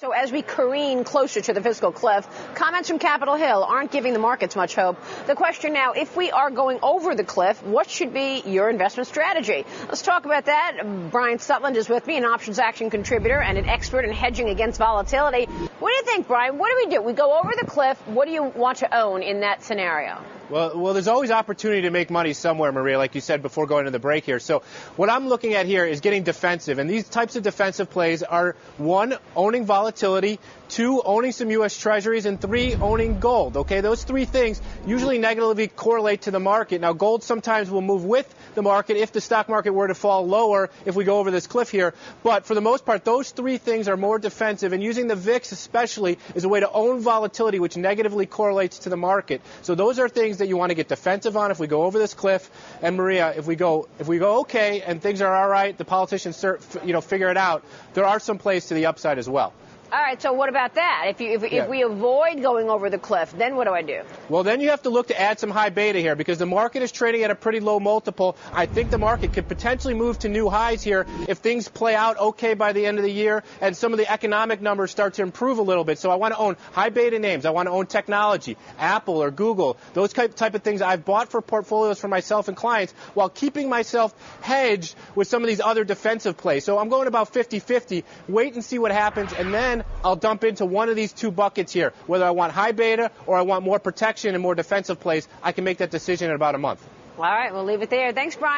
So as we careen closer to the fiscal cliff, comments from Capitol Hill aren't giving the markets much hope. The question now, if we are going over the cliff, what should be your investment strategy? Let's talk about that. Brian Sutland is with me, an options action contributor and an expert in hedging against volatility. What do you think, Brian? What do? We go over the cliff. What do you want to own in that scenario? Well, there's always opportunity to make money somewhere, Maria, like you said before going to the break here. So what I'm looking at here is getting defensive. And these types of defensive plays are, one, owning volatility, two, owning some U.S. Treasuries, and three, owning gold. Okay, those three things usually negatively correlate to the market. Now, gold sometimes will move with the market if the stock market were to fall lower if we go over this cliff here. But for the most part, those three things are more defensive. And using the VIX especially is a way to own volatility, which negatively correlates to the market. So those are things that you want to get defensive on if we go over this cliff. And Maria, if we go okay and things are all right, the politicians figure it out, there are some plays to the upside as well. All right, so what about that? If we avoid going over the cliff, then what do I do? Well, then you have to look to add some high beta here because the market is trading at a pretty low multiple. I think the market could potentially move to new highs here if things play out okay by the end of the year and some of the economic numbers start to improve a little bit. So I want to own high beta names. I want to own technology, Apple or Google, those type of things I've bought for portfolios for myself and clients while keeping myself hedged with some of these other defensive plays. So I'm going about 50-50. Wait and see what happens, and then I'll dump into one of these two buckets here. Whether I want high beta or I want more protection and more defensive plays, I can make that decision in about a month. All right, we'll leave it there. Thanks, Brian.